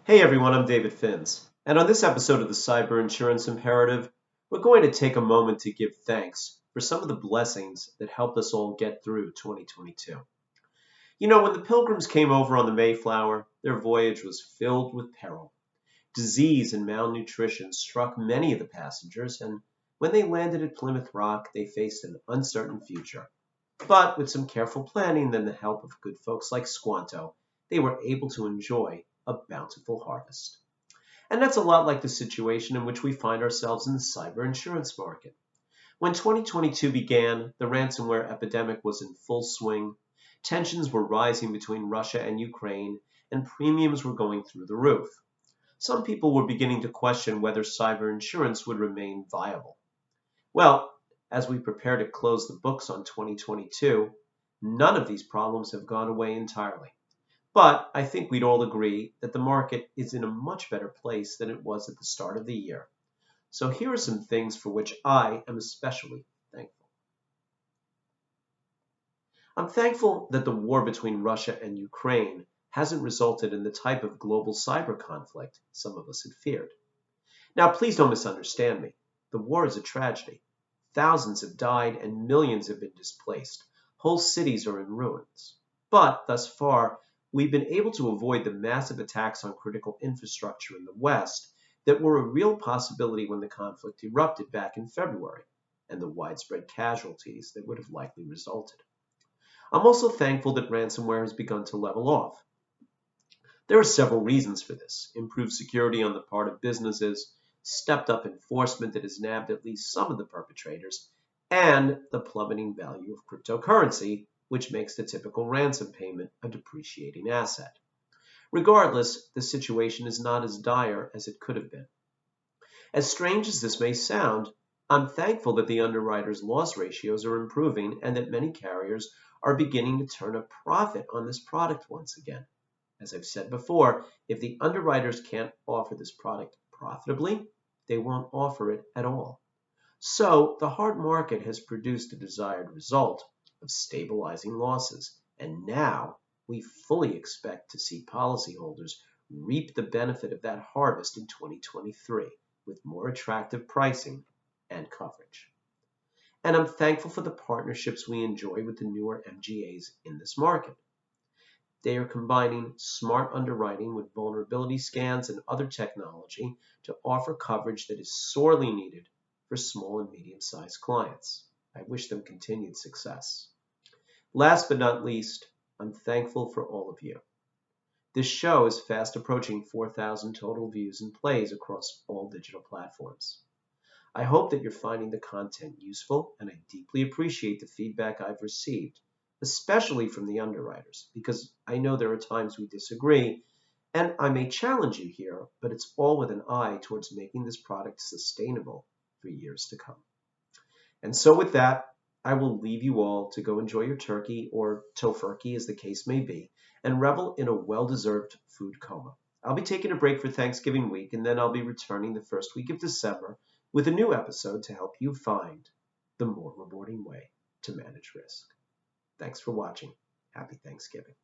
Hey everyone, I'm David Finz, and on this episode of the Cyber Insurance Imperative, we're going to take a moment to give thanks for some of the blessings that helped us all get through 2022. You know, when the Pilgrims came over on the Mayflower, their voyage was filled with peril. Disease and malnutrition struck many of the passengers, and when they landed at Plymouth Rock, they faced an uncertain future. But with some careful planning and the help of good folks like Squanto, they were able to enjoy a bountiful harvest. And that's a lot like the situation in which we find ourselves in the cyber insurance market. When 2022 began, the ransomware epidemic was in full swing, tensions were rising between Russia and Ukraine, and premiums were going through the roof. Some people were beginning to question whether cyber insurance would remain viable. Well, as we prepare to close the books on 2022, none of these problems have gone away entirely. But I think we'd all agree that the market is in a much better place than it was at the start of the year. So here are some things for which I am especially thankful. I'm thankful that the war between Russia and Ukraine hasn't resulted in the type of global cyber conflict some of us had feared. Now, please don't misunderstand me. The war is a tragedy. Thousands have died and millions have been displaced. Whole cities are in ruins. But thus far, we've been able to avoid the massive attacks on critical infrastructure in the West that were a real possibility when the conflict erupted back in February, and the widespread casualties that would have likely resulted. I'm also thankful that ransomware has begun to level off. There are several reasons for this: improved security on the part of businesses, stepped up enforcement that has nabbed at least some of the perpetrators, and the plummeting value of cryptocurrency, which makes the typical ransom payment a depreciating asset. Regardless, the situation is not as dire as it could have been. As strange as this may sound, I'm thankful that the underwriters' loss ratios are improving and that many carriers are beginning to turn a profit on this product once again. As I've said before, if the underwriters can't offer this product profitably, they won't offer it at all. So the hard market has produced a desired result of stabilizing losses, and now we fully expect to see policyholders reap the benefit of that harvest in 2023 with more attractive pricing and coverage. And I'm thankful for the partnerships we enjoy with the newer MGAs in this market. They are combining smart underwriting with vulnerability scans and other technology to offer coverage that is sorely needed for small and medium-sized clients. I wish them continued success. Last but not least, I'm thankful for all of you. This show is fast approaching 4,000 total views and plays across all digital platforms. I hope that you're finding the content useful, and I deeply appreciate the feedback I've received, especially from the underwriters, because I know there are times we disagree, and I may challenge you here, but it's all with an eye towards making this product sustainable for years to come. And so with that, I will leave you all to go enjoy your turkey, or tofurkey as the case may be, and revel in a well-deserved food coma. I'll be taking a break for Thanksgiving week, and then I'll be returning the first week of December with a new episode to help you find the more rewarding way to manage risk. Thanks for watching. Happy Thanksgiving.